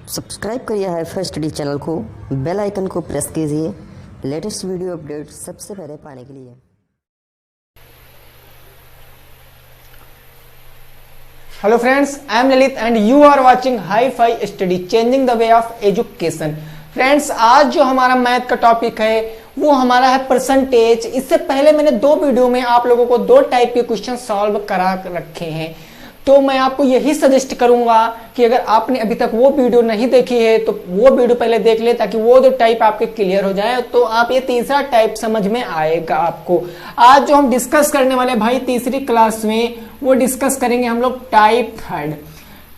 Subscribe करिए HiFi study channel को, bell icon को प्रेस कीजिए लेटेस्ट वीडियो अपडेट सबसे पहले पाने के लिए। Hello friends, I am Lalit and you are watching HiFi study changing the way of education. Friends, आज जो हमारा मैथ का टॉपिक है वो हमारा है परसेंटेज। इससे पहले मैंने दो वीडियो में आप लोगों को दो टाइप के क्वेश्चन सॉल्व करा रखे हैं, तो मैं आपको यही सजेस्ट करूंगा कि अगर आपने अभी तक वो वीडियो नहीं देखी है तो वो वीडियो पहले देख ले, ताकि वो दो टाइप आपके क्लियर हो जाए, तो आप ये तीसरा टाइप समझ में आएगा आपको। आज जो हम डिस्कस करने वाले भाई तीसरी क्लास में, वो डिस्कस करेंगे हम लोग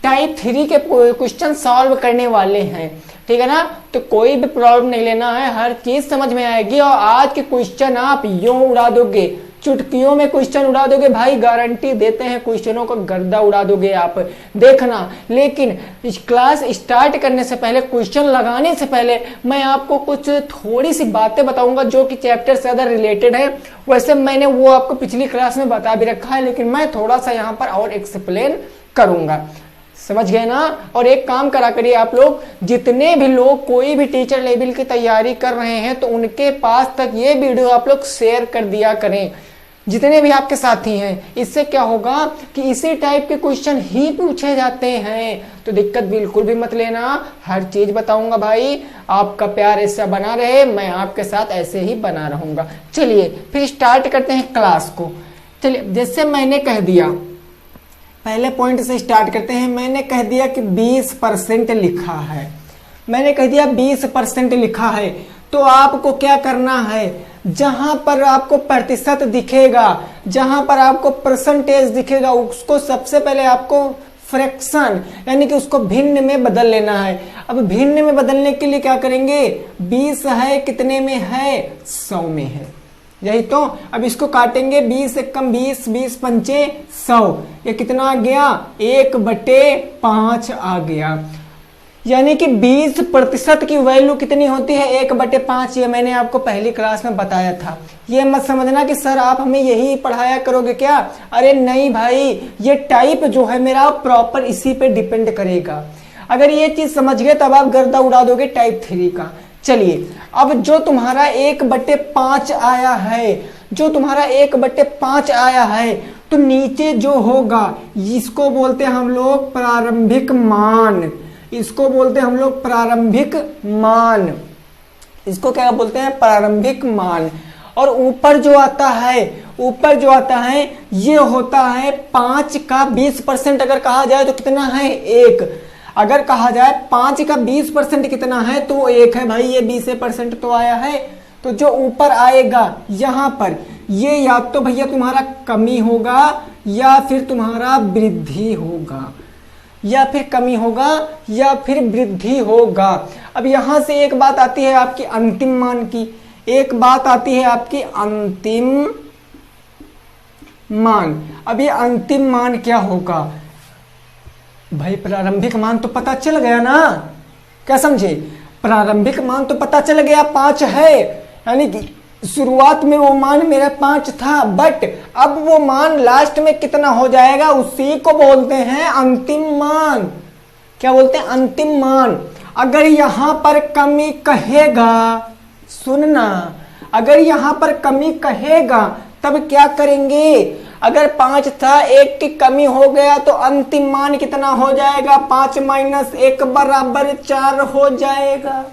टाइप थ्री के क्वेश्चन सॉल्व करने वाले हैं, ठीक है ना। तो कोई भी प्रॉब्लम नहीं लेना है, हर चीज समझ में आएगी और आज के क्वेश्चन आप यूं उड़ा दोगे, चुटकियों में क्वेश्चन उड़ा दोगे भाई, गारंटी देते हैं क्वेश्चनों का गर्दा उड़ा दोगे आप, देखना। लेकिन इस क्लास स्टार्ट करने से पहले, क्वेश्चन लगाने से पहले मैं आपको कुछ थोड़ी सी बातें बताऊंगा जो कि चैप्टर से ज्यादा रिलेटेड है। वैसे मैंने वो आपको पिछली क्लास में बता भी रखा है, लेकिन मैं थोड़ा सा यहाँ पर और एक्सप्लेन करूंगा, समझ गए ना। और एक काम करा करिए आप लोग, जितने भी लोग कोई भी टीचर लेवल की तैयारी कर रहे हैं तो उनके पास तक ये वीडियो आप लोग शेयर कर दिया करें, जितने भी आपके साथी हैं। इससे क्या होगा कि इसी टाइप के क्वेश्चन ही पूछे जाते हैं, तो दिक्कत बिल्कुल भी मत लेना, हर चीज बताऊंगा भाई। आपका प्यार ऐसा बना रहे, मैं आपके साथ ऐसे ही बना रहूंगा। चलिए फिर स्टार्ट करते हैं क्लास को। चलिए, जैसे मैंने कह दिया, पहले पॉइंट से स्टार्ट करते हैं। मैंने कह दिया कि 20% लिखा है, मैंने कह दिया 20% लिखा है, तो आपको क्या करना है, जहां पर आपको प्रतिशत दिखेगा, जहां पर आपको परसेंटेज दिखेगा, उसको सबसे पहले आपको फ्रैक्शन यानी कि उसको भिन्न में बदल लेना है। अब भिन्न में बदलने के लिए क्या करेंगे, 20 है कितने में है, 100 में है, यही तो। अब इसको काटेंगे, 20 से कम 20, 20 पंचे 100, ये कितना आ गया, 1/5 आ गया। यानी कि 20% की वैल्यू कितनी होती है, 1/5। ये मैंने आपको पहली क्लास में बताया था। ये मत समझना कि सर आप हमें यही पढ़ाया करोगे क्या, अरे नहीं भाई, ये टाइप जो है मेरा प्रॉपर इसी पे डिपेंड करेगा। अगर ये चीज समझ गए तब आप गर्दा उड़ा दोगे टाइप 3 का। चलिए, अब जो तुम्हारा 1/5 आया है, जो तुम्हारा 1/5 आया है, तो नीचे जो होगा इसको बोलते हैं हम लोग प्रारंभिक मान, इसको बोलते हैं हम लोग प्रारंभिक मान, इसको क्या बोलते हैं, प्रारंभिक मान। और ऊपर जो आता है, ऊपर जो आता है ये होता है 5 का 20%। अगर कहा जाए तो कितना है, 1। अगर कहा जाए 5 का 20% कितना है, तो 1 है भाई, ये 20% तो आया है। तो जो ऊपर आएगा यहां पर, ये या तो भैया तुम्हारा कमी होगा या फिर तुम्हारा वृद्धि होगा, या फिर कमी होगा या फिर वृद्धि होगा। अब यहां से एक बात आती है आपकी अंतिम मान की, एक बात आती है आपकी अंतिम मान। अब ये अंतिम मान क्या होगा भाई, प्रारंभिक मान तो पता चल गया ना, क्या समझे, प्रारंभिक मान तो पता चल गया 5 है, यानी कि शुरुआत में वो मान मेरा 5 था, बट अब वो मान लास्ट में कितना हो जाएगा, उसी को बोलते हैं अंतिम मान। क्या बोलते हैं, अंतिम मान। अगर यहां पर कमी कहेगा, सुनना, अगर यहां पर कमी कहेगा तब क्या करेंगे, अगर 5 था, 1 की कमी हो गया तो अंतिम मान कितना हो जाएगा, 5 - 1 = 4 हो जाएगा।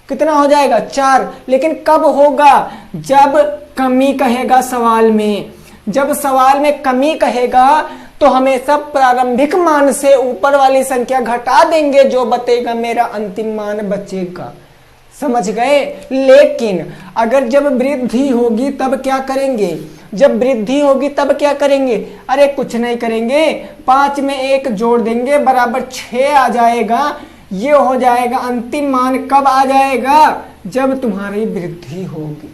कितना हो जाएगा, 4। लेकिन कब होगा, जब कमी कहेगा सवाल में। जब सवाल में कमी कहेगा तो हमेशा प्रारंभिक मान से ऊपर वाली संख्या घटा देंगे, जो बचेगा मेरा अंतिम मान बचेगा, समझ गए। लेकिन अगर जब वृद्धि होगी तब क्या करेंगे, जब वृद्धि होगी तब क्या करेंगे, अरे कुछ नहीं करेंगे, 5 में 1 जोड़ देंगे, बराबर 6 आ जाएगा। ये हो जाएगा अंतिम मान। कब आ जाएगा, जब तुम्हारी वृद्धि होगी।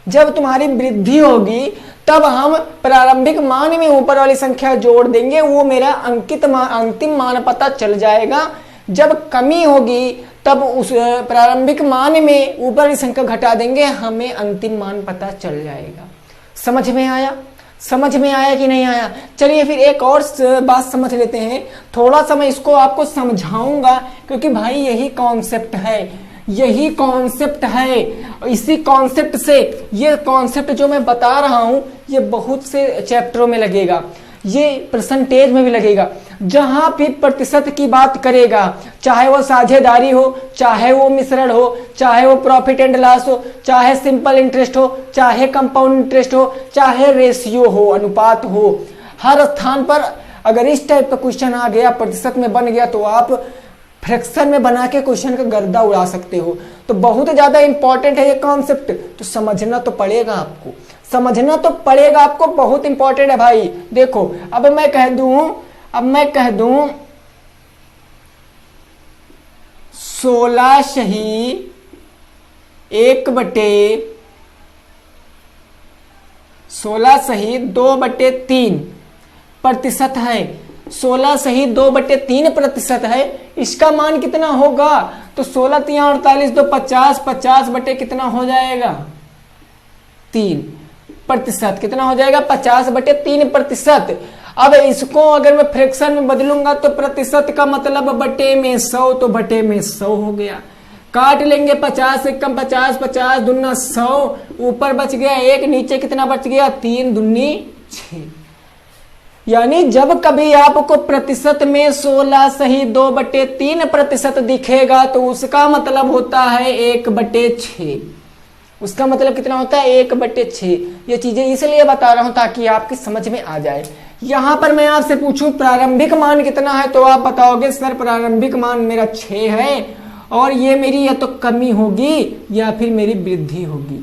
जब तुम्हारी वृद्धि होगी तब हम प्रारंभिक मान में ऊपर वाली संख्या जोड़ देंगे, वो मेरा अंतिम मान पता चल जाएगा। जब कमी होगी तब उस प्रारंभिक मान में ऊपर वाली संख्या घटा देंगे, हमें अंतिम मान पता चल जाएगा। समझ में आया, समझ में आया कि नहीं आया? चलिए फिर एक और बात समझ लेते हैं। थोड़ा सा मैं इसको आपको समझाऊंगा, क्योंकि भाई यही कॉन्सेप्ट है, यही कॉन्सेप्ट है। इसी कॉन्सेप्ट से, ये कॉन्सेप्ट जो मैं बता रहा हूं ये बहुत से चैप्टरों में लगेगा, ये परसेंटेज में भी लगेगा। जहां भी प्रतिशत की बात करेगा, चाहे वो साझेदारी हो, चाहे वो मिश्रण हो, चाहे वो प्रॉफिट एंड लॉस हो, चाहे सिंपल इंटरेस्ट हो, चाहे कंपाउंड इंटरेस्ट हो, चाहे रेशियो हो, अनुपात हो, हर स्थान पर अगर इस टाइप का क्वेश्चन आ गया, प्रतिशत में बन गया, तो आप फ्रैक्शन में बना के क्वेश्चन का गर्दा उड़ा सकते हो। तो बहुत ज्यादा इंपॉर्टेंट है ये कॉन्सेप्ट, तो समझना तो पड़ेगा आपको, समझना तो पड़ेगा आपको, बहुत इंपॉर्टेंट है भाई। देखो अब मैं कह दूं 16 सही 2/3 प्रतिशत है। 16 सही 2/3 प्रतिशत है। इसका मान कितना होगा? तो 16 3 48 2 50, 50 बटे कितना हो जाएगा? 3 प्रतिशत। कितना हो जाएगा? 50/3 प्रतिशत। अब इसको अगर मैं फ्रैक्शन में बदलूंगा तो प्रतिशत का मतलब बटे में 100, तो बटे में 100 हो गया। काट लेंगे 50 से कम 50, 50 दूना 100, ऊपर बच गया 1, नीचे कितना बच गया? 3 दूनी 6। यानी जब कभी आपको प्रतिशत में 16 सही 2/3 प्रतिशत दिखेगा तो उसका मतलब होता है 1/6। उसका मतलब कितना होता है? 1/6। ये चीजें इसलिए बता रहा हूं ताकि आपकी समझ में आ जाए। यहां पर मैं आपसे पूछूं प्रारंभिक मान कितना है, तो आप बताओगे सर प्रारंभिक मान मेरा 6 है, और ये मेरी या तो कमी होगी या फिर मेरी वृद्धि होगी।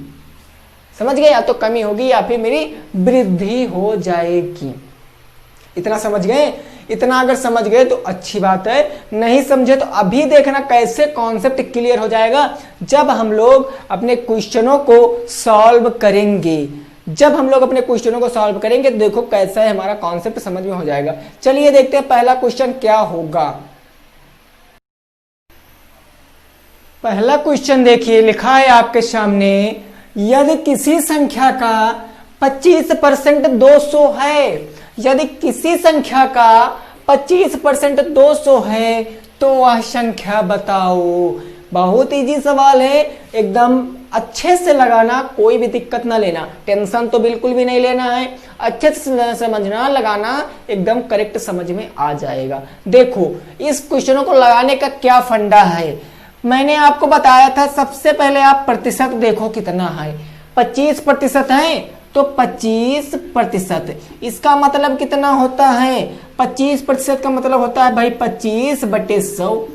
समझ गए? या तो कमी होगी या फिर मेरी वृद्धि हो जाएगी। इतना समझ गए? इतना अगर समझ गए तो अच्छी बात है, नहीं समझे तो अभी देखना कैसे कॉन्सेप्ट क्लियर हो जाएगा जब हम लोग अपने क्वेश्चनों को सॉल्व करेंगे। जब हम लोग अपने क्वेश्चनों को सॉल्व करेंगे देखो कैसा है हमारा कॉन्सेप्ट समझ में हो जाएगा। चलिए देखते हैं पहला क्वेश्चन क्या होगा। पहला क्वेश्चन देखिए, लिखा है आपके सामने, यदि किसी संख्या का 25% 200 है, यदि किसी संख्या का 25% 200 है तो वह संख्या बताओ। बहुत इजी सवाल है, एकदम अच्छे से लगाना, कोई भी दिक्कत ना लेना, टेंशन तो बिल्कुल भी नहीं लेना है, अच्छे से समझना, लगाना, एकदम करेक्ट समझ में आ जाएगा। देखो इस क्वेश्चनों को लगाने का क्या फंडा है, मैंने आपको बताया था। सबसे पहले आप प्रतिशत देखो कितना है, 25% है तो 25%, इसका मतलब कितना होता है? 25% का मतलब होता है भाई 25/100,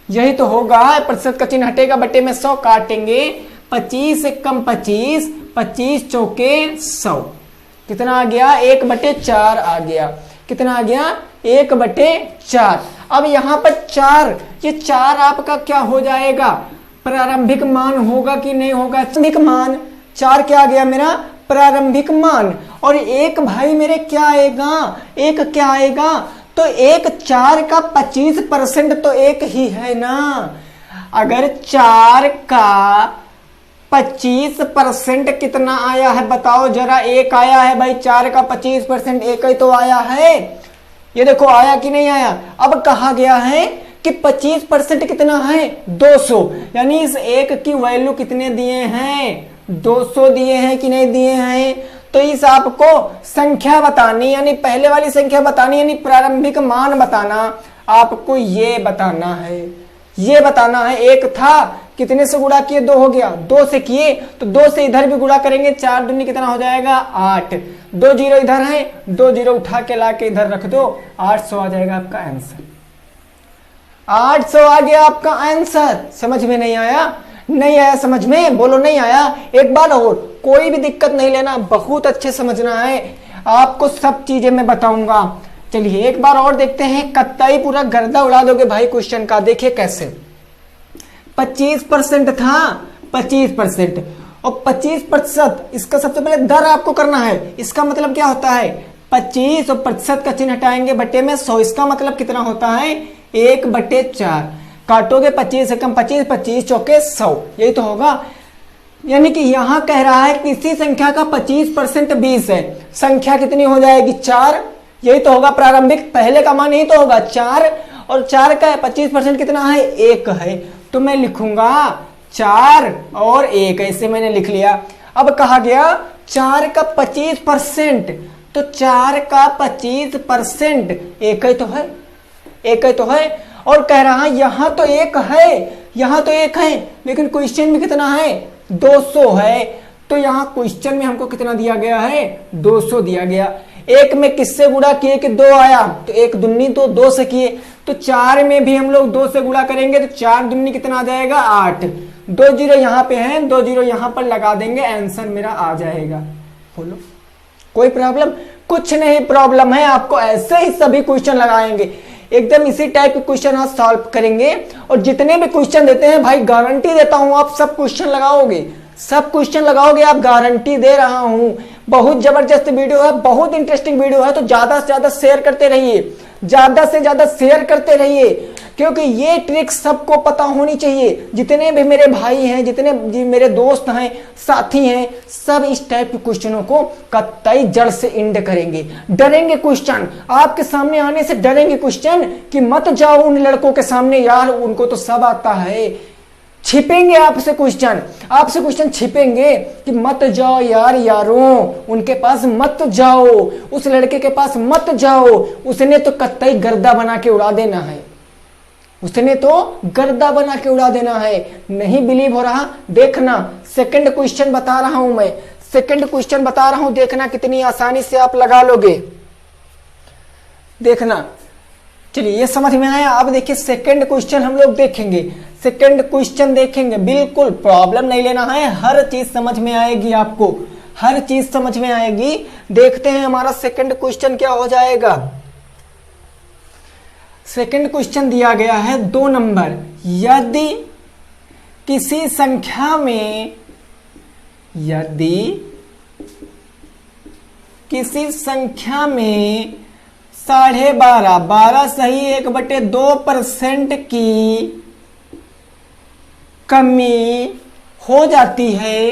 यही तो होगा। प्रतिशत का चिन्ह हटेगा, बटे में 100 काटेंगे, 25 से कम 25, 25 चौके 100, कितना आ गया? 1/4 आ गया। कितना आ गया? 1/4। अब यहाँ पर 4, ये 4 आपका क्या हो जाएगा? प्रारंभिक मान होगा कि नहीं होगा? प्रारंभिक मान 4 क्या आ गया मेरा? प्रारंभिक मान। और एक भाई मेरे क्या आएगा? एक क्या आएगा? तो एक 4 का 25% तो एक ही है ना। अगर 4 का 25% कितना आया है बताओ जरा? एक आया है भाई, 4 का 25% एक ही तो आया है। ये देखो आया कि नहीं आया। अब कहा गया है कि 25% कितना है? 200, यानी इस एक की वैल्यू कितने दिए हैं? 200 दिए हैं कि नहीं दिए हैं? तो इस आपको संख्या बतानी, यानी पहले वाली संख्या बतानी, यानी प्रारंभिक मान बताना, आपको ये बताना है, ये बताना है। एक था, कितने से गुणा किए? 2 हो गया, 2 से किए तो 2 से इधर भी गुणा करेंगे, 4 दूनी कितना हो जाएगा? 8। 2 जीरो इधर है, 2 जीरो उठा के ला के इधर रख दो, 800 आ जाएगा आपका आंसर। 800 आ गया आपका आंसर। समझ में नहीं आया? नहीं आया समझ में? बोलो नहीं आया। एक बार और, कोई भी दिक्कत नहीं लेना, बहुत अच्छे समझना है, आपको सब चीजें मैं बताऊंगा। चलिए एक बार और देखते हैं, कत्ताई पूरा गर्दा उड़ा दोगे भाई क्वेश्चन का। देखिए कैसे, 25% था, 25% और 25%, इसका सबसे पहले दर आपको करना है। इसका मतलब क्या होता है? 25 और प्रतिशत का चिन्ह हटाएंगे, बटे में 100, इसका मतलब कितना होता है? 1/4। काटोगे 25 से कम 25, 25 चौके 100, यही तो होगा। यानी कि यहां कह रहा है किसी संख्या का 25% 20 है, संख्या कितनी हो जाएगी 4, यही तो होगा प्रारंभिक, पहले का मान यही तो होगा 4, और 4 का 25% कितना है 1 है, तो मैं लिखूंगा 4 और 1, ऐसे मैंने लिख लिया। अब कहा गया 4 का 25%, तो 4 का 25% 1 ही तो है, 1 ही तो है, और कह रहा है यहां तो 1 है, यहां तो 1 है, लेकिन क्वेश्चन में कितना है 200 है, तो यहां क्वेश्चन में हमको कितना दिया गया है 200 दिया गया। एक में किससे गुणा किए कि 2 आया, तो 1 दूनी तो 2 से किए, तो 4 में भी हम लोग 2 से गुणा करेंगे, तो 4 दूनी कितना आ जाएगा 8, 2 जीरो यहाँ पे हैं, 2 जीरो यहाँ पर लगा देंगे, आंसर मेरा आ जाएगा। बोलो कोई प्रॉब्लम? कुछ नहीं प्रॉब्लम है, आपको ऐसे ही सभी क्वेश्चन लगाएंगे, एकदम इसी टाइप के क्वेश्चन आप सॉल्व करेंगे, और जितने भी क्वेश्चन देते हैं भाई गारंटी देता हूं आप सब क्वेश्चन लगाओगे, सब क्वेश्चन लगाओगे, आप गारंटी दे रहा हूं। बहुत जबरदस्त वीडियो है, बहुत इंटरेस्टिंग वीडियो है, तो ज्यादा से ज्यादा शेयर करते रहिए, ज्यादा से ज्यादा शेयर करते रहिए, क्योंकि ये ट्रिक सबको पता होनी चाहिए। जितने भी मेरे भाई हैं, जितने भी मेरे दोस्त हैं, साथी हैं, सब इस टाइप के क्वेश्चनों को कतई जड़ से इंड करेंगे। डरेंगे क्वेश्चन आपके सामने आने से, डरेंगे क्वेश्चन कि मत जाओ उन लड़कों के सामने, यार उनको तो सब आता है, छिपेंगे आपसे क्वेश्चन, आपसे क्वेश्चन छिपेंगे कि मत जाओ यार, यारों उनके पास मत जाओ, उस लड़के के पास मत जाओ, उसने तो कतई गर्दा बना के उड़ा देना है, उसने तो गर्दा बना के उड़ा देना है। नहीं बिलीव हो रहा, देखना सेकंड क्वेश्चन बता रहा हूं मैं, सेकंड क्वेश्चन बता रहा हूं, देखना कितनी आसानी से आप लगा लोगे, देखना। चलिए ये समझ में आया। अब देखिए सेकंड क्वेश्चन हम लोग देखेंगे, सेकंड क्वेश्चन देखेंगे, बिल्कुल प्रॉब्लम नहीं लेना है, हर चीज समझ में आएगी आपको, हर चीज समझ में आएगी। देखते हैं हमारा सेकंड क्वेश्चन क्या हो जाएगा। सेकंड क्वेश्चन दिया गया है 2 नंबर, यदि किसी संख्या में, यदि किसी संख्या में 12.5, 12 सही 1/2% की कमी हो जाती है,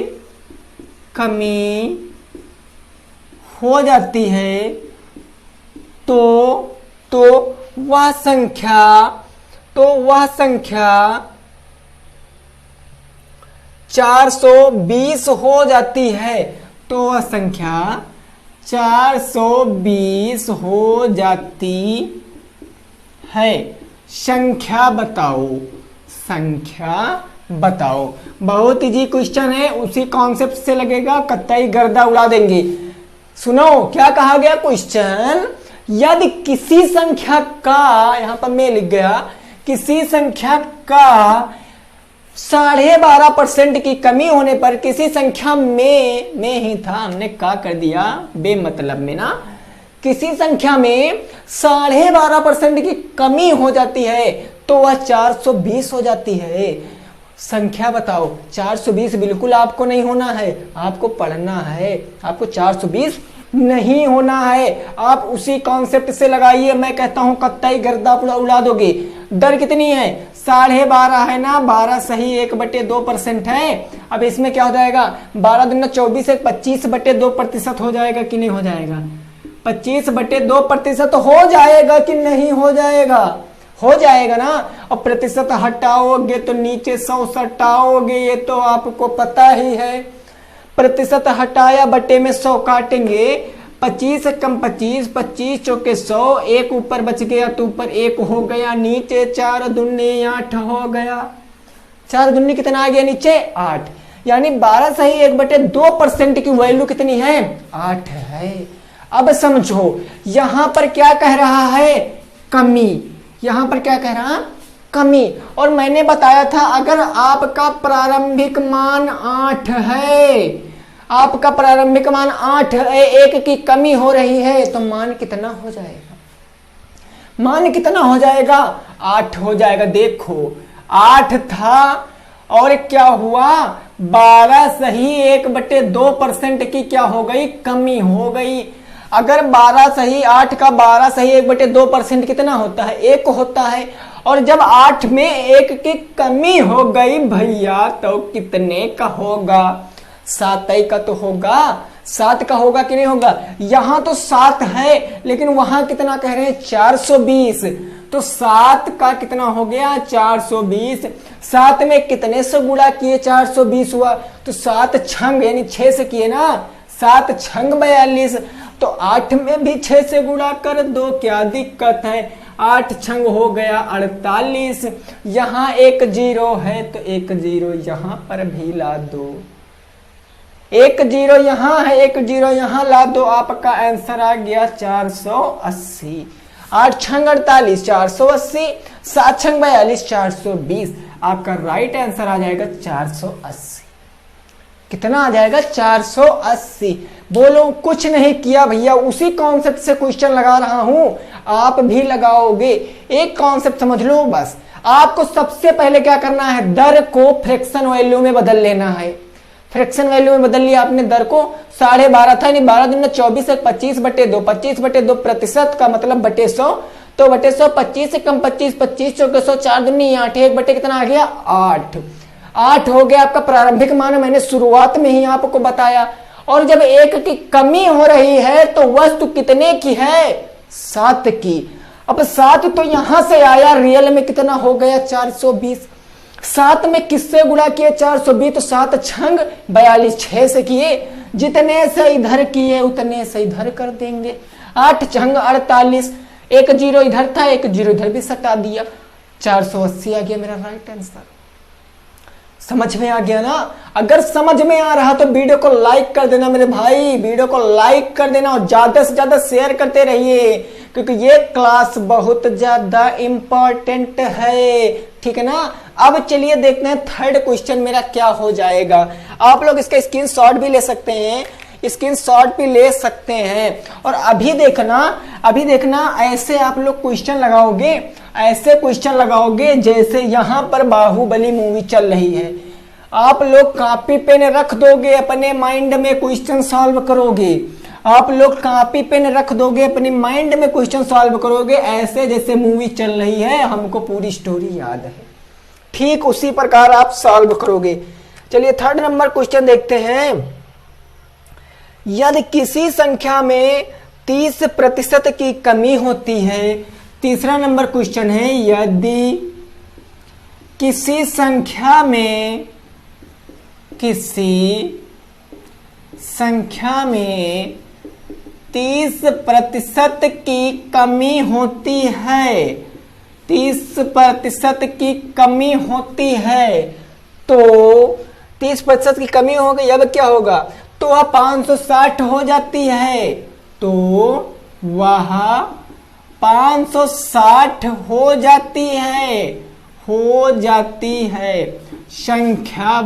कमी हो जाती है, तो वह संख्या 420 हो जाती है, तो वह संख्या 420 हो जाती है। संख्या बताओ, संख्या बताओ। बहुत इजी क्वेश्चन है, उसी कॉन्सेप्ट से लगेगा, कतई गर्दा उड़ा देंगे। सुनो क्या कहा गया क्वेश्चन, यदि किसी संख्या का, यहां पर मैं लिख गया, किसी संख्या का 12.5% की कमी होने पर, किसी संख्या में ही था, हमने का कर दिया बेमतलब में ना, किसी संख्या में 12.5% की कमी हो जाती है, तो वह 420 हो जाती है। संख्या बताओ। 420 बिल्कुल आपको नहीं होना है, आपको पढ़ना है, आपको 420 नहीं होना है। आप उसी कॉन्सेप्ट से लगाइए, मैं कहता हूं कतई गर्दा उड़ा दोगे। दर कितनी है 12.5 है ना, 12 सही 1/2% है। अब इसमें क्या हो जाएगा, 12 दूना 24 है, 25/2% हो जाएगा कि नहीं हो जाएगा, 25/2% हो जाएगा कि नहीं हो जाएगा, हो जाएगा ना। और प्रतिशत हटाओगे तो नीचे 100 सटाओगे, ये तो आपको पता ही है। प्रतिशत हटाया बटे में 100 काटेंगे, 25 कम 25, 25 चौके 100, एक ऊपर बच गया तो ऊपर 1 हो गया, नीचे 4 दूनी 8 हो गया। 4 दूनी कितना आ गया नीचे 8, यानी 12 सही 1/2% की वैल्यू कितनी है 8 है। अब समझो यहां पर क्या कह रहा है, कमी। यहां पर क्या कह रहा, कमी। और मैंने बताया था अगर आपका प्रारंभिक मान 8 है, आपका प्रारंभिक मान 8 है, 1 की कमी हो रही है, तो मान कितना हो जाएगा, मान कितना हो जाएगा 8 हो जाएगा। देखो 8 था और क्या हुआ, 12 सही 1/2% की क्या हो गई, कमी हो गई। अगर 12 सही, 8 का 12 सही 1/2% कितना होता है? 1 होता है। और जब 8 में 1 की कमी हो गई भैया तो कितने का होगा? 7 का तो होगा। 7 का होगा कि नहीं होगा? यहां तो 7 है लेकिन वहां कितना कह रहे हैं? 420। तो 7 का कितना हो गया? 420। 7 में कितने से गुणा किए 420 हुआ? तो 7 छंग यानी 6 से किए ना, 7 छंग 42। तो 8 में भी 6 से गुणा कर दो, क्या दिक्कत है? 8 छंग हो गया 48। यहां 1 0 है तो 1 0 यहां पर भी ला दो। 1 0 यहां है, 1 0 यहां ला दो। आपका आंसर आ गया 480। 8 छंग 48 480, 7 छंग 42 420। आपका राइट आंसर आ जाएगा 480। कितना आ जाएगा? 480। बोलो कुछ नहीं किया भैया, उसी कॉन्सेप्ट से क्वेश्चन लगा रहा हूं, आप भी लगाओगे। एक कॉन्सेप्ट समझ लो बस। आपको सबसे पहले क्या करना है? दर को फ्रैक्शन वैल्यू में बदल लेना है। फ्रैक्शन वैल्यू में बदल लिया आपने दर को। 12.5 था, नहीं 12 दूनी 24 है, 25/2। 25/2 प्रतिशत का मतलब बटे 100। तो बटे 100 25 से कम 25, 25 चौके 100, 4 दूनी 8, 1 बटे कितना आ गया? 8। 8 हो गया आपका प्रारंभिक मान, मैंने शुरुआत में ही आपको बताया। और जब 1 की कमी हो रही है तो वस्तु कितने की है? 7 की। अब 7 तो यहां से आया, रियल में कितना हो गया? 420। 7 में किससे गुणा किए? 420। तो 7 छंग 42, 6 से किए, जितने से इधर किए उतने से इधर कर देंगे। 8 छंग 48, 1 0 इधर था, 1 0 इधर भी सटा दिया। 480 आ गया मेरा राइट आंसर। समझ में आ गया ना? अगर समझ में आ रहा तो वीडियो को लाइक कर देना मेरे भाई, वीडियो को लाइक कर देना और ज्यादा से ज्यादा शेयर करते रहिए, क्योंकि ये क्लास बहुत ज्यादा इंपॉर्टेंट है। ठीक है ना? अब चलिए देखते हैं थर्ड क्वेश्चन मेरा क्या हो जाएगा। आप लोग इसका स्क्रीनशॉट भी ले सकते हैं, स्क्रीनशॉट भी ले सकते हैं। और अभी देखना ऐसे आप लोग क्वेश्चन लगाओगे, ऐसे क्वेश्चन लगाओगे जैसे यहां पर बाहुबली मूवी चल रही है। आप लोग कॉपी पेन रख दोगे, अपने माइंड में क्वेश्चन सॉल्व करोगे। आप लोग कॉपी पेन रख दोगे, अपने माइंड में क्वेश्चन सॉल्व करोगे ऐसे जैसे मूवी चल रही है, हमको पूरी स्टोरी याद है। ठीक उसी प्रकार आप सॉल्व करोगे। चलिए थर्ड नंबर क्वेश्चन देखते हैं। यदि किसी संख्या में 30% की कमी होती है। तीसरा नंबर क्वेश्चन है, यदि किसी संख्या में 30% की कमी होती है, 30% की कमी होती है, तो 30% की कमी हो गई। अब क्या होगा? तो वह 560 हो जाती है, तो वह 560 हो जाती है। संख्या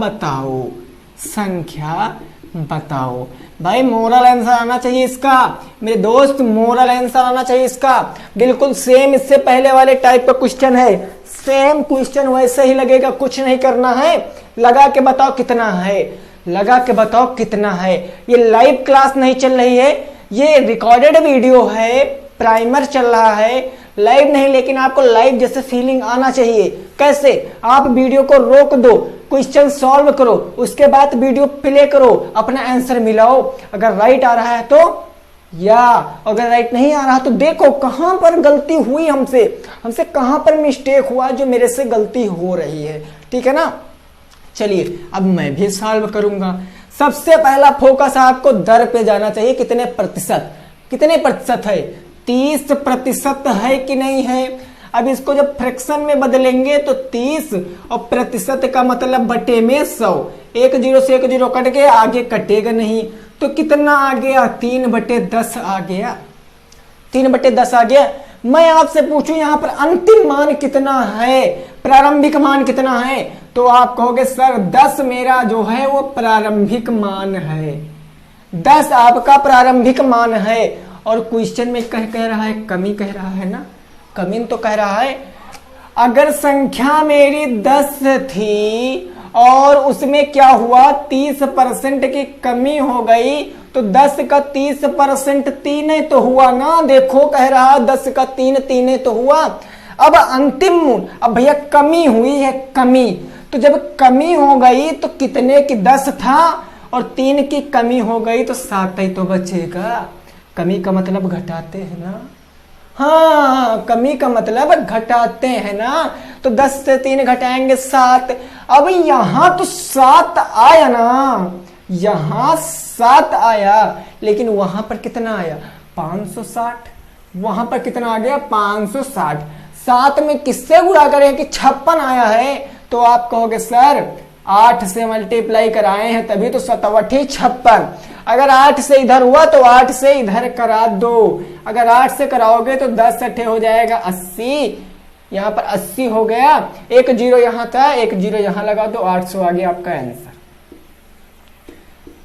बताओ भाई। मोरल आंसर आना चाहिए इसका मेरे दोस्त, मोरल आंसर आना चाहिए इसका। बिल्कुल सेम इससे पहले वाले टाइप का क्वेश्चन है, सेम क्वेश्चन वैसे ही लगेगा, कुछ नहीं करना है। लगा के बताओ कितना है, लगा के बताओ कितना है। ये लाइव क्लास नहीं चल रही है, ये रिकॉर्डेड वीडियो है, प्राइमर चल रहा है, लाइव नहीं। लेकिन आपको लाइव जैसे फीलिंग आना चाहिए। कैसे? आप वीडियो को रोक दो, क्वेश्चन सॉल्व करो, उसके बाद वीडियो प्ले करो, अपना आंसर मिलाओ। अगर राइट आ रहा है तो या अगर राइट नहीं आ रहा तो देखो कहां पर गलती हुई, हमसे कहां पर मिस्टेक हुआ जो मेरे से गलती हो रही है। ठीक है ना? चलिए अब मैं भी सॉल्व करूंगा। सबसे पहला फोकस आपको दर पे जाना चाहिए। कितने प्रतिशत है? 30% है कि नहीं है? अब इसको जब फ्रैक्शन में बदलेंगे तो 30 और प्रतिशत का मतलब बटे में 100। 1 0 से 1 0 कट गया, आगे कटेगा नहीं, तो कितना आ गया? 3/10 आ गया। 3/10 आ गया। मैं आपसे पूछूं यहाँ पर अंतिम मान कितना है, प्रारंभिक मान कितना है, तो आप कहोगे सर 10 मेरा जो है वो प्रारंभिक मान है। 10 आपका प्रारंभिक मान है। और क्वेश्चन में कह रहा है कमी, कह रहा है ना, कमी तो कह रहा है। अगर संख्या मेरी 10 थी और उसमें क्या हुआ? 30% की कमी हो गई, तो 10 का 30% 3 तो हुआ ना, देखो कह रहा 10 का 3 तो हुआ। अब अंतिम मूल, अब भैया कमी हुई है, कमी, तो जब कमी हो गई तो कितने की 10 था और 3 की कमी हो गई तो 7 ही तो बचेगा। कमी का मतलब घटाते हैं ना, हाँ कमी का मतलब घटाते हैं ना, तो 10 से 3 घटाएंगे 7। अब यहां तो 7 आया ना, यहां 7 आया, लेकिन वहां पर कितना आया 560, वहां पर कितना आ गया 560। 7 में किससे गुणा करें कि 56 आया है, तो आप कहोगे सर 8 से मल्टीप्लाई कराए हैं तभी तो 7 56। अगर 8 से इधर हुआ तो 8 से इधर करा दो, अगर 8 से कराओगे तो 10 अठे हो जाएगा 80, यहां पर 80 हो गया, एक जीरो यहां था, एक जीरो यहां लगा दो, 800 आ गया आपका आंसर।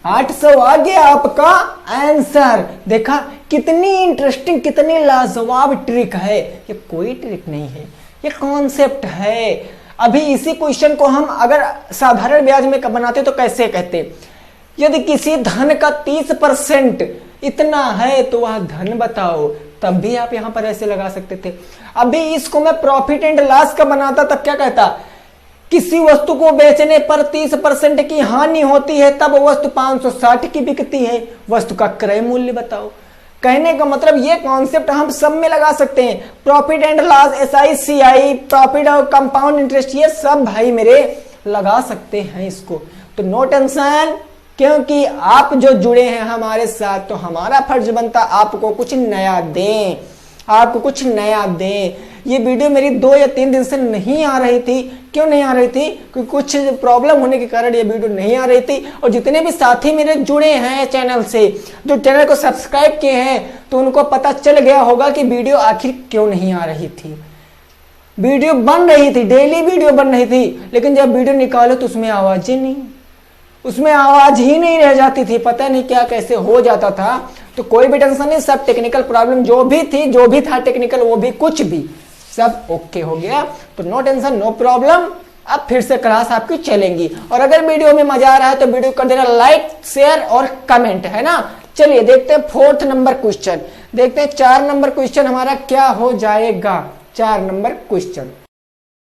800 आ गया आपका आंसर। देखा कितनी इंटरेस्टिंग, कितनी लाजवाब ट्रिक है, ये कोई ट्रिक नहीं है, ये कॉन्सेप्ट है। अभी इसी क्वेश्चन को हम अगर साधारण ब्याज में बनाते तो कैसे कहते, यदि किसी धन का 30% इतना है तो वह धन बताओ, तब भी आप यहां पर ऐसे लगा सकते थे। अभी इसको मैं प्रॉफिट एंड लॉस का बनाता तब क्या कहता, किसी वस्तु को बेचने पर 30% की हानि होती है तब वस्तु 560 की बिकती है, वस्तु का क्रय मूल्य बताओ। कहने का मतलब ये कॉन्सेप्ट हम सब में लगा सकते हैं, profit and loss, SICI, profit और कंपाउंड इंटरेस्ट, ये सब भाई मेरे लगा सकते हैं इसको। तो नो टेंशन, क्योंकि आप जो जुड़े हैं हमारे साथ तो हमारा फर्ज बनता आपको कुछ नया दें, आपको कुछ नया दें। ये वीडियो मेरी 2 या 3 दिन से नहीं आ रही थी, क्यों नहीं आ रही थी, क्योंकि कुछ प्रॉब्लम होने के कारण ये वीडियो नहीं आ रही थी। और जितने भी साथी मेरे जुड़े हैं चैनल से, जो चैनल को सब्सक्राइब किए हैं, तो उनको पता चल गया होगा कि वीडियो आखिर क्यों नहीं आ रही थी। वीडियो बन रही थी, डेली वीडियो बन रही थी, लेकिन जब वीडियो निकालो तो उसमें आवाज ही नहीं, उसमें आवाज ही नहीं रह जाती थी, पता नहीं क्या कैसे हो जाता था। तो कोई भी टेंशन नहीं, सब टेक्निकल प्रॉब्लम जो भी थी, जो भी था टेक्निकल, वो भी कुछ भी सब ओके हो गया। तो नो टेंशन, नो प्रॉब्लम, अब फिर से क्लास आपकी चलेंगी। और अगर वीडियो में मजा आ रहा है तो वीडियो कर देना लाइक, शेयर और कमेंट, है ना। चलिए देखते हैं 4th नंबर क्वेश्चन, देखते हैं 4 नंबर क्वेश्चन हमारा क्या हो जाएगा। 4 नंबर क्वेश्चन,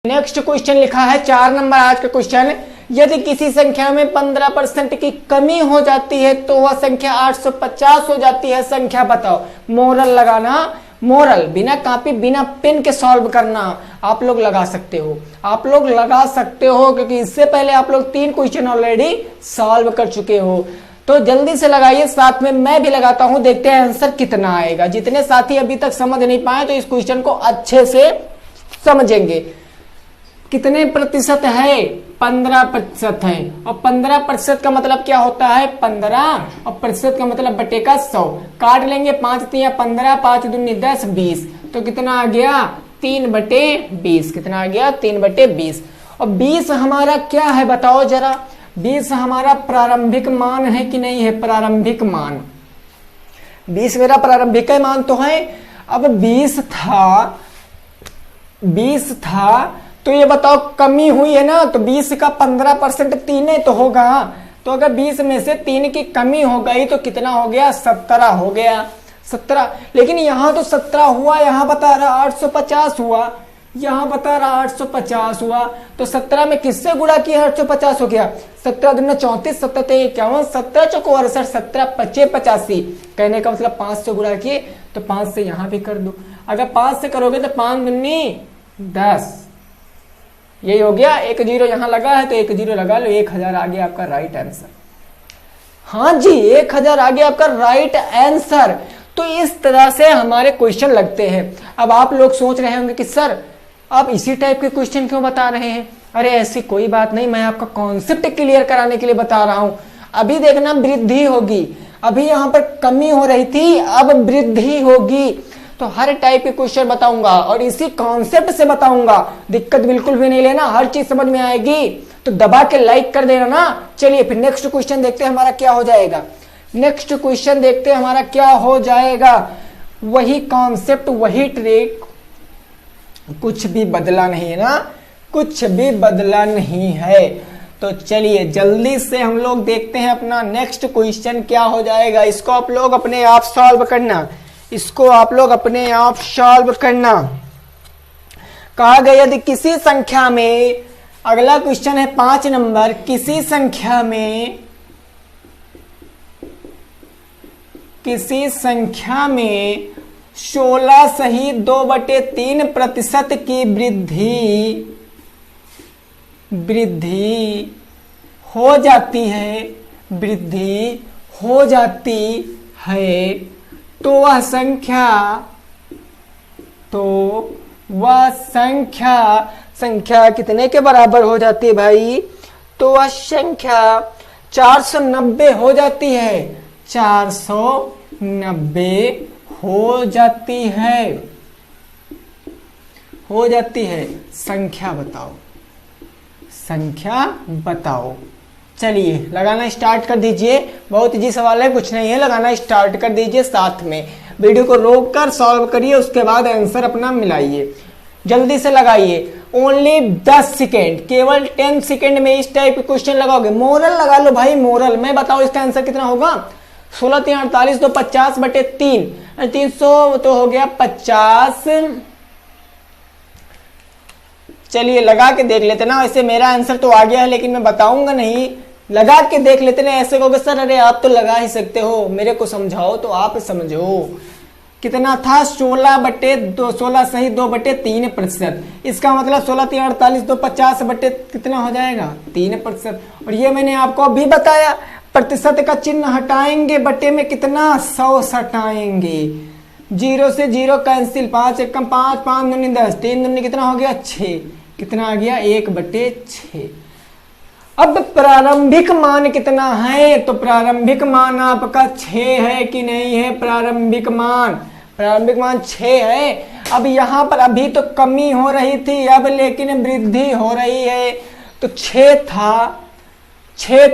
नेक्स्ट क्वेश्चन लिखा है 4 नंबर आज का क्वेश्चन, यदि किसी संख्या में 15% की कमी हो जाती है तो वह संख्या 850 हो जाती है, संख्या बताओ। मोरल लगाना, मोरल बिना कॉपी बिना पेन के सॉल्व करना। आप लोग लगा सकते हो, आप लोग लगा सकते हो, क्योंकि इससे पहले आप लोग 3 क्वेश्चन ऑलरेडी सॉल्व कर चुके हो। तो जल्दी से लगाइए, साथ में मैं भी लगाता हूं, देखते हैं आंसर कितना आएगा। जितने साथी अभी तक समझ नहीं पाए तो इस क्वेश्चन को अच्छे से समझेंगे। कितने प्रतिशत है, 15% है, और 15% का मतलब क्या होता है 15, और प्रतिशत का मतलब बटे का 100। काट लेंगे 5 3 15, 5 दूनी 10, 20, तो कितना आ गया 3/20, कितना आ गया 3/20। और 20 हमारा क्या है बताओ जरा, 20 हमारा प्रारंभिक मान है कि नहीं है, प्रारंभिक मान। 20 मेरा प्रारंभिक मान तो है। अब 20 था तो ये बताओ कमी हुई है ना, तो 20 का 15% 3 तो होगा। तो अगर 20 में से 3 की कमी हो गई तो कितना हो गया 17 हो गया, 17। लेकिन यहां तो 17 हुआ, यहां बता रहा 850 हुआ, यहां बता रहा 850 हुआ। तो 17 में किससे गुणा किया 850 हो गया, 17 दूना 34, 17 51, 17 चौको 68, 17 5 85। कहने का मतलब 5 से गुणा किए तो 5 से यहां भी कर दो। अगर 5 से करोगे तो 5 दूनी 10, यही हो गया। 1 जीरो यहां लगा है तो 1 जीरो लगा लो, 1000 आ गया आपका राइट आंसर। हाँ जी 1000 आ गया आपका राइट आंसर। तो इस तरह से हमारे क्वेश्चन लगते हैं। अब आप लोग सोच रहे होंगे कि सर आप इसी टाइप के क्वेश्चन क्यों बता रहे हैं। अरे ऐसी कोई बात नहीं, मैं आपका कॉन्सेप्ट क्लियर कराने के लिए बता रहा हूं। अभी देखना वृद्धि होगी, अभी यहां पर कमी हो रही थी, अब वृद्धि होगी। तो हर टाइप के क्वेश्चन बताऊंगा और इसी कॉन्सेप्ट से बताऊंगा, दिक्कत बिल्कुल भी नहीं लेना, हर चीज समझ में आएगी। तो दबा के लाइक कर देना ना। चलिए फिर नेक्स्ट क्वेश्चन देखते हैं हमारा क्या हो जाएगा। नेक्स्ट क्वेश्चन देखते हैं हमारा क्या हो जाएगा। वही कॉन्सेप्ट, वही ट्रिक, कुछ भी बदला नहीं है ना, कुछ भी बदला नहीं है। तो चलिए जल्दी से हम लोग देखते हैं अपना नेक्स्ट क्वेश्चन क्या हो जाएगा। इसको आप लोग अपने आप सॉल्व करना, इसको आप लोग अपने आप सॉल्व करना। कहा गया यदि किसी संख्या में, अगला क्वेश्चन है 5 नंबर, किसी संख्या में 16 सही 2/3% की वृद्धि हो जाती है, तो वह संख्या कितने के बराबर हो जाती है भाई? तो वह संख्या 490 हो जाती है, 490 हो जाती है। संख्या बताओ। चलिए लगाना स्टार्ट कर दीजिए। बहुत इजी सवाल है, कुछ नहीं है, लगाना स्टार्ट कर दीजिए। साथ में वीडियो को रोक कर सॉल्व करिए, उसके बाद आंसर अपना मिलाइए। जल्दी से लगाइए, ओनली 10 सेकेंड, केवल 10 सेकेंड में इस टाइप के क्वेश्चन लगाओगे। मोरल लगा लो भाई, मोरल में बताओ इसका आंसर कितना होगा। 16 3 48 तो 50/3, 300 तो हो गया 50। चलिए लगा के देख लेते ना। वैसे मेरा आंसर तो आ गया है, लेकिन मैं बताऊंगा नहीं, लगा के देख लेते ना। ऐसे कहोगे सर अरे आप तो लगा ही सकते हो, मेरे को समझाओ, तो आप समझो कितना था। 16 सही 2/3%। इसका मतलब 16 3 48 तो 50 बटे कितना हो जाएगा 3%। और ये मैंने आपको अभी बताया, प्रतिशत का चिन्ह हटाएंगे, बटे में कितना 100 सटाएंगे। 0 से 0 कैंसिल, 5 एकम 5, 5 दूनी 10, 3 दूनी कितना हो गया 6, कितना आ गया 1/6। अब प्रारंभिक मान कितना है? तो प्रारंभिक मान आपका 6 है कि नहीं है? प्रारंभिक मान 6 है। अब यहाँ पर अभी तो कमी हो रही थी, अब लेकिन वृद्धि हो रही है। तो 6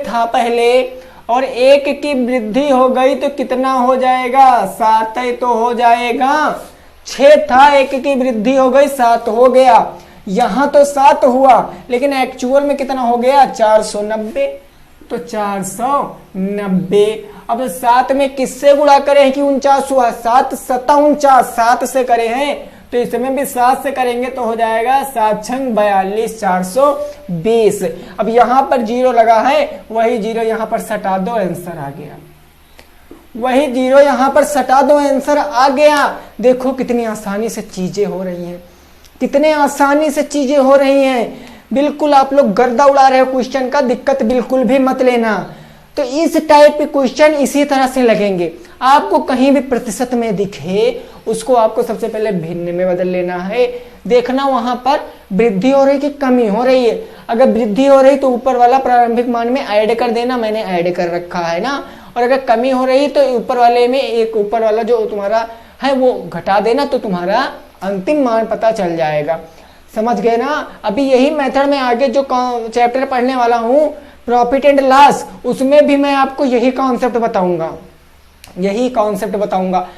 था पहले, और 1 की वृद्धि हो गई तो कितना हो जाएगा? 7 ही तो हो जाएगा। 6 था, 1 की वृद्धि हो गई 7 हो गया। यहां तो 7 हुआ, लेकिन एक्चुअल में कितना हो गया 490। तो 490। अब 7 में किससे गुणा करें कि 49 हुआ? 7 7 49, 7 से करे हैं, तो इसमें भी 7 से करेंगे तो हो जाएगा 7 छंग 42, 420। अब यहां पर 0 लगा है, वही 0 यहां पर सटा दो, आंसर आ गया। वही 0 यहां पर सटा दो, आंसर आ गया। देखो कितनी आसानी से चीजें हो रही हैं, कितने आसानी से चीजें हो रही हैं। बिल्कुल आप लोग गर्दा उड़ा रहे हो क्वेश्चन का, दिक्कत बिल्कुल भी मत लेना। तो इस टाइप के क्वेश्चन इसी तरह से लगेंगे। आपको कहीं भी प्रतिशत में दिखे, उसको आपको सबसे पहले भिन्न में बदल लेना है। देखना वहां पर वृद्धि हो रही कि कमी हो रही है। अगर वृद्धि हो रही तो ऊपर वाला प्रारंभिक मान में ऐड कर देना, मैंने ऐड कर रखा है ना। और अगर कमी हो रही तो ऊपर वाले में एक ऊपर वाला जो तुम्हारा है वो घटा देना, तो तुम्हारा अंतिम मान पता चल जाएगा। समझ गए ना? अभी यही मेथड में आगे जो चैप्टर पढ़ने वाला हूं, प्रॉफिट एंड लॉस, उसमें भी मैं आपको यही कॉन्सेप्ट बताऊंगा।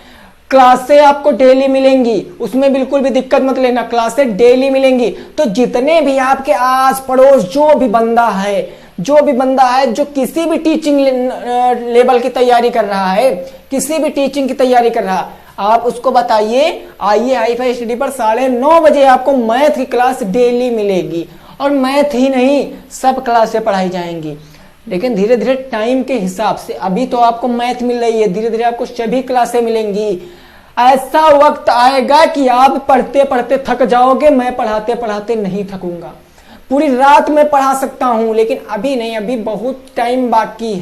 क्लासें आपको डेली मिलेंगी, उसमें बिल्कुल भी दिक्कत मत लेना, क्लासें डेली मिलेंगी। तो जितने भी आपके आस पड़ोस जो भी बंदा है जो किसी भी टीचिंग लेवल की तैयारी कर रहा है, किसी भी टीचिंग की तैयारी कर रहा है, आप उसको बताइए आइए हाई-फाई स्टडी पर 9:30 बजे आपको मैथ की क्लास डेली मिलेगी। और मैथ ही नहीं, सब क्लासें पढ़ाई जाएंगी, लेकिन धीरे धीरे टाइम के हिसाब से। अभी तो आपको मैथ मिल रही है, धीरे धीरे आपको सभी क्लासें मिलेंगी। ऐसा वक्त आएगा कि आप पढ़ते पढ़ते थक जाओगे। मैं पढ़ाते पढ़ाते नहीं थकूंगा, पूरी रात में पढ़ा सकता हूं, लेकिन अभी नहीं, अभी बहुत टाइम बाकी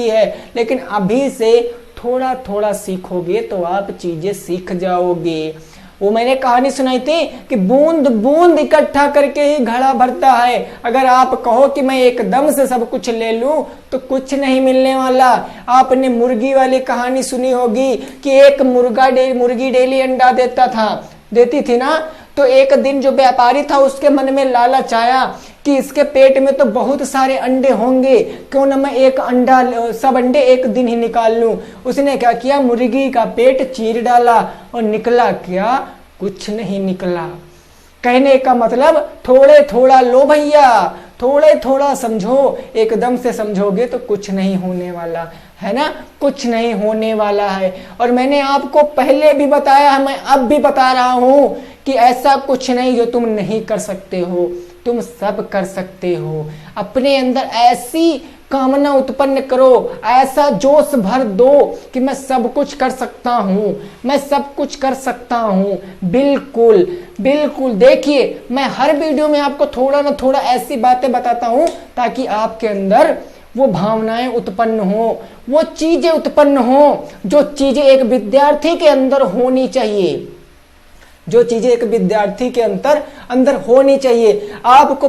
है। लेकिन अभी से थोड़ा थोड़ा सीखोगे तो आप चीजें सीख जाओगे। वो मैंने कहानी सुनाई थी कि बूंद बूंद इकट्ठा करके ही घड़ा भरता है। अगर आप कहो कि मैं एकदम से सब कुछ ले लूं तो कुछ नहीं मिलने वाला। आपने मुर्गी वाली कहानी सुनी होगी कि एक मुर्गी डेली अंडा देती थी ना। तो एक दिन जो व्यापारी था उसके मन में लालच आया कि इसके पेट में तो बहुत सारे अंडे होंगे, क्यों ना मैं सब अंडे एक दिन ही निकाल लूं। उसने क्या किया, मुर्गी का पेट चीर डाला और निकला क्या? कुछ नहीं निकला। कहने का मतलब थोड़े थोड़ा लो भैया, थोड़े थोड़ा समझो, एकदम से समझोगे तो कुछ नहीं होने वाला है ना, कुछ नहीं होने वाला है। और मैंने आपको पहले भी बताया है, मैं अब भी बता रहा हूं कि ऐसा कुछ नहीं जो तुम नहीं कर सकते हो, तुम सब कर सकते हो। अपने अंदर ऐसी कामना उत्पन्न करो, ऐसा जोश भर दो कि मैं सब कुछ कर सकता हूं, मैं सब कुछ कर सकता हूं। बिल्कुल बिल्कुल, देखिए मैं हर वीडियो में आपको थोड़ा ना थोड़ा ऐसी बातें बताता हूं ताकि आपके अंदर वो भावनाएं उत्पन्न हो, वो चीजें उत्पन्न हो जो चीजें एक विद्यार्थी के अंदर होनी चाहिए, जो चीजें एक विद्यार्थी के अंदर होनी चाहिए। आपको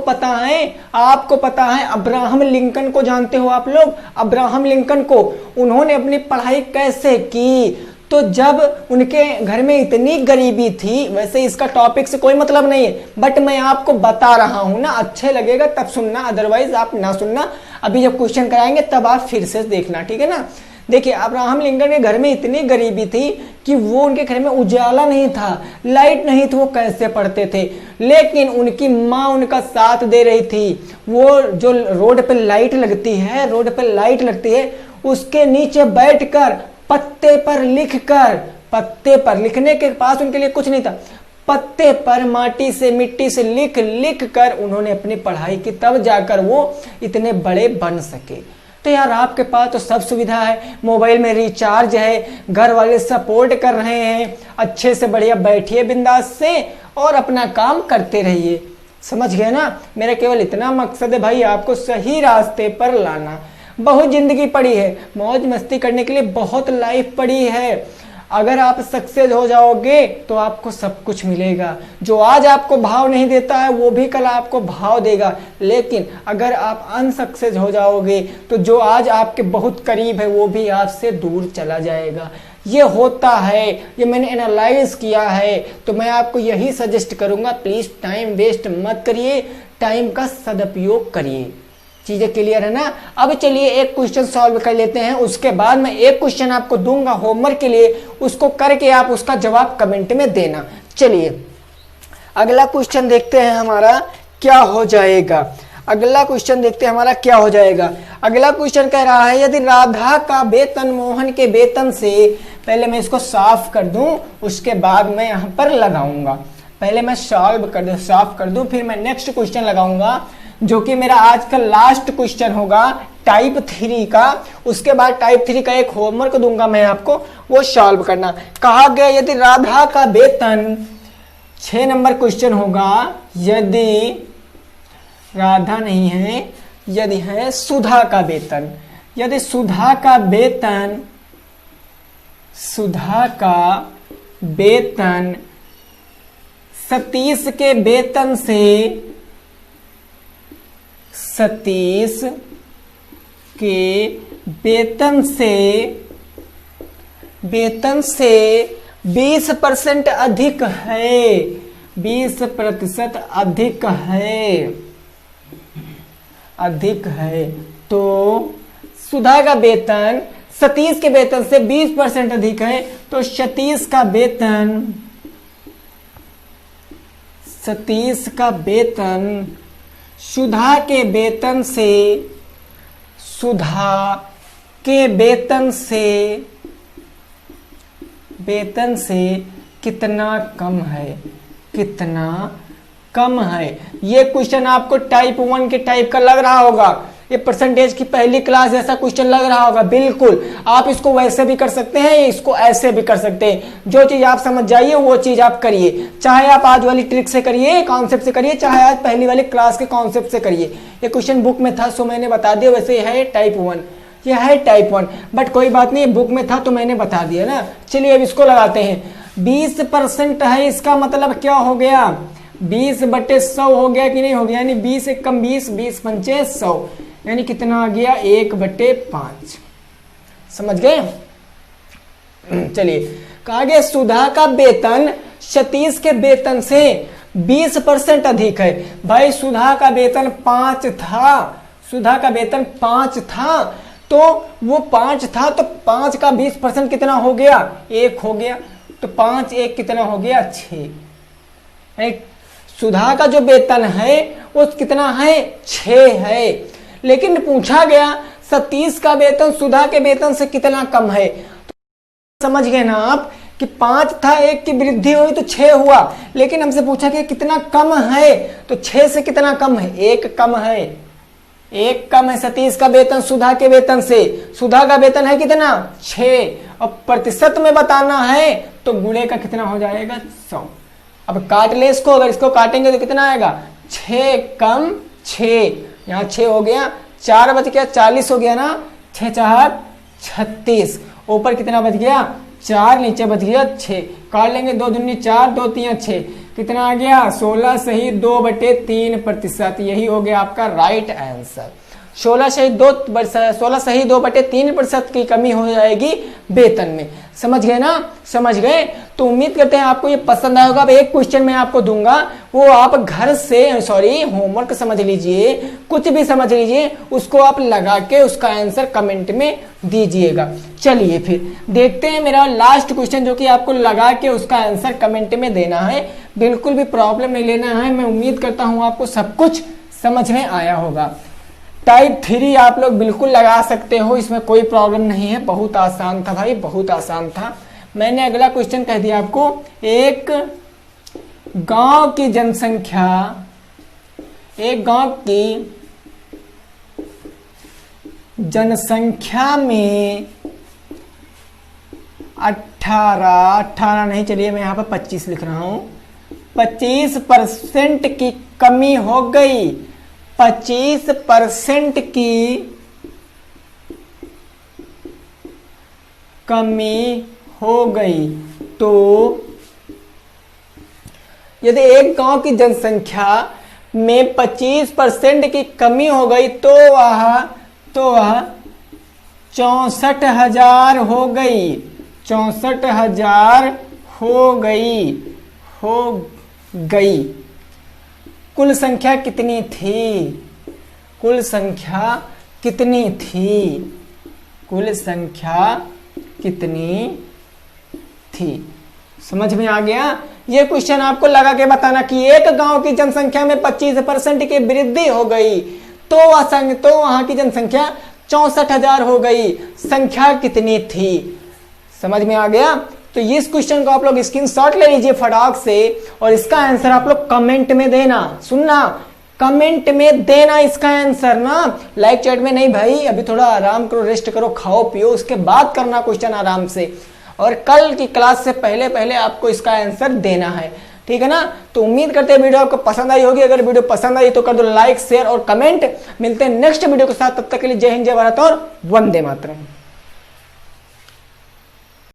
पता है अब्राहम लिंकन को जानते हो आप लोग? अब्राहम लिंकन को, उन्होंने अपनी पढ़ाई कैसे की? तो जब उनके घर में इतनी गरीबी थी, वैसे इसका टॉपिक से कोई मतलब नहीं है, बट मैं आपको बता रहा हूं ना, अच्छे लगेगा तब सुनना, अदरवाइज आप ना सुनना। अभी जब क्वेश्चन कराएंगे तब आप फिर से देखना, ठीक है ना। देखिए अब्राहम लिंकन के घर में इतनी गरीबी थी कि वो, उनके घर में उजाला नहीं था, लाइट नहीं थी, वो कैसे पढ़ते थे? लेकिन उनकी माँ उनका साथ दे रही थी। वो जो रोड पे लाइट लगती है, उसके नीचे बैठकर पत्ते पर लिखने के पास उनके लिए कुछ नहीं था, पत्ते पर मिट्टी से लिख कर उन्होंने अपनी पढ़ाई की, तब जाकर वो इतने बड़े बन सके। तो यार आपके पास तो सब सुविधा है, मोबाइल में रिचार्ज है, घर वाले सपोर्ट कर रहे हैं, अच्छे से बढ़िया बैठिए बिंदास से और अपना काम करते रहिए। समझ गए ना? मेरा केवल इतना मकसद है भाई, आपको सही रास्ते पर लाना। बहुत जिंदगी पड़ी है, मौज मस्ती करने के लिए बहुत लाइफ पड़ी है। अगर आप सक्सेस हो जाओगे तो आपको सब कुछ मिलेगा। जो आज आपको भाव नहीं देता है वो भी कल आपको भाव देगा। लेकिन अगर आप अनसक्सेस हो जाओगे तो जो आज आपके बहुत करीब है वो भी आपसे दूर चला जाएगा। ये होता है, ये मैंने एनालाइज किया है। तो मैं आपको यही सजेस्ट करूंगा, प्लीज टाइम वेस्ट मत करिए, टाइम का सदुपयोग करिए। चीजें क्लियर है ना? अब चलिए एक क्वेश्चन सॉल्व कर लेते हैं, उसके बाद मैं एक क्वेश्चन आपको दूंगा होमवर्क के लिए, उसको करके आप उसका जवाब कमेंट में देना। चलिए अगला क्वेश्चन देखते हैं हमारा क्या हो जाएगा। अगला क्वेश्चन अगला क्वेश्चन कह रहा है, यदि राधा का वेतन मोहन के वेतन से, पहले मैं इसको साफ कर दूं उसके बाद मैं यहां पर लगाऊंगा। पहले मैं साफ कर दूं फिर मैं नेक्स्ट क्वेश्चन लगाऊंगा, जो कि मेरा आज का लास्ट क्वेश्चन होगा टाइप 3 का। उसके बाद टाइप 3 का एक होमवर्क दूंगा मैं आपको, वो सॉल्व करना। कहा गया यदि राधा का वेतन, 6 नंबर क्वेश्चन होगा, यदि राधा नहीं है, यदि है सुधा का वेतन, यदि सुधा का वेतन सतीश के वेतन से 20% अधिक है, 20% अधिक है, तो सुधा का वेतन सतीश के वेतन से 20% अधिक है, तो सतीश का वेतन सुधा के वेतन से कितना कम है। ये क्वेश्चन आपको टाइप 1 के टाइप का लग रहा होगा, ये परसेंटेज की पहली क्लास जैसा क्वेश्चन लग रहा होगा। बिल्कुल, आप इसको वैसे भी कर सकते हैं, इसको ऐसे भी कर सकते हैं। जो चीज आप समझ जाइए वो चीज आप करिए, चाहे आप आज वाली ट्रिक से करिए, कॉन्सेप्ट से करिए, चाहे आज पहली वाली क्लास के कॉन्सेप्ट से करिए। ये क्वेश्चन बुक में था सो मैंने बता दिया, वैसे है टाइप 1, ये है टाइप 1, बट कोई बात नहीं, बुक में था तो मैंने बता दिया ना। चलिए अब इसको लगाते हैं। 20% है, इसका मतलब क्या हो गया, 20/100 हो गया कि नहीं हो गया, यानी 20 एक कम 20, 20 पंचे 100, यानी कितना आ गया 1/5। समझ गए? चलिए कहा गया सुधा का वेतन सतीश के वेतन से 20% अधिक है। भाई सुधा का वेतन 5 था, तो वो 5 था, तो 5 का 20% कितना हो गया, 1 हो गया, तो 5 1 कितना हो गया 6। सुधा का जो वेतन है वो कितना है, 6 है। लेकिन पूछा गया सतीश का वेतन सुधा के वेतन से कितना कम है। तो समझ गए ना आप कि 5 था, 1 की वृद्धि हुई तो 6 हुआ, लेकिन हमसे पूछा कि कितना कम है, तो 6 से कितना कम है, 1 कम है। 1 कम है सतीश का वेतन सुधा के वेतन से। सुधा का वेतन है कितना, 6। और प्रतिशत में बताना है तो गुणे का कितना हो जाएगा, 100। अब काट ले इसको, अगर इसको काटेंगे तो कितना आएगा, 6 कम 6, यहाँ 6 हो गया, 4 बच गया, 40 हो गया ना, 6 4 36, ऊपर कितना बच गया, 4, नीचे बच गया 6। काट लेंगे, 2 दूनी 4, 2 3 6, कितना आ गया, 16 सही 2/3%। यही हो गया आपका राइट आंसर। 16 सही 2/3% की कमी हो जाएगी वेतन में। समझ गए ना, समझ गए। तो उम्मीद करते हैं आपको ये पसंद आया होगा। अब एक क्वेश्चन मैं आपको दूंगा, वो आप घर से होमवर्क समझ लीजिए, कुछ भी समझ लीजिए, उसको आप लगा के उसका आंसर कमेंट में दीजिएगा। चलिए फिर देखते हैं मेरा लास्ट क्वेश्चन, जो कि आपको लगा के उसका आंसर कमेंट में देना है। बिल्कुल भी प्रॉब्लम नहीं लेना है। मैं उम्मीद करता हूं आपको सब कुछ समझ में आया होगा। टाइप 3 आप लोग बिल्कुल लगा सकते हो, इसमें कोई प्रॉब्लम नहीं है। बहुत आसान था भाई, बहुत आसान था। मैंने अगला क्वेश्चन कह दिया आपको, एक गांव की जनसंख्या में 18 नहीं, चलिए मैं यहाँ पर 25 लिख रहा हूं, 25% की कमी हो गई, 25% की कमी हो गई। तो यदि एक गांव की जनसंख्या में 25% की कमी हो गई तो वह 64,000 हो गई, 64,000 हो गई। कुल संख्या कितनी थी, कुल संख्या कितनी थी। समझ में आ गया। ये क्वेश्चन आपको लगा के बताना कि एक गांव की जनसंख्या में 25% की वृद्धि हो गई तो वहां की जनसंख्या 64,000 हो गई, संख्या कितनी थी। समझ में आ गया। तो इस क्वेश्चन को आप लोग स्क्रीनशॉट ले लीजिए फटाक से, और इसका आंसर आप लोग कमेंट में देना। सुनना, कमेंट में देना इसका आंसर ना, लाइक चैट में नहीं भाई। अभी थोड़ा आराम करो, रेस्ट करो, खाओ पियो, उसके बाद करना क्वेश्चन आराम से। और कल की क्लास से पहले आपको इसका आंसर देना है, ठीक है ना। तो उम्मीद करते हैं वीडियो आपको पसंद आई होगी। अगर वीडियो पसंद आई तो कर दो लाइक, शेयर और कमेंट। मिलते हैं नेक्स्ट वीडियो के साथ, तब तक के लिए जय हिंद, जय भारत और वंदे मातरम।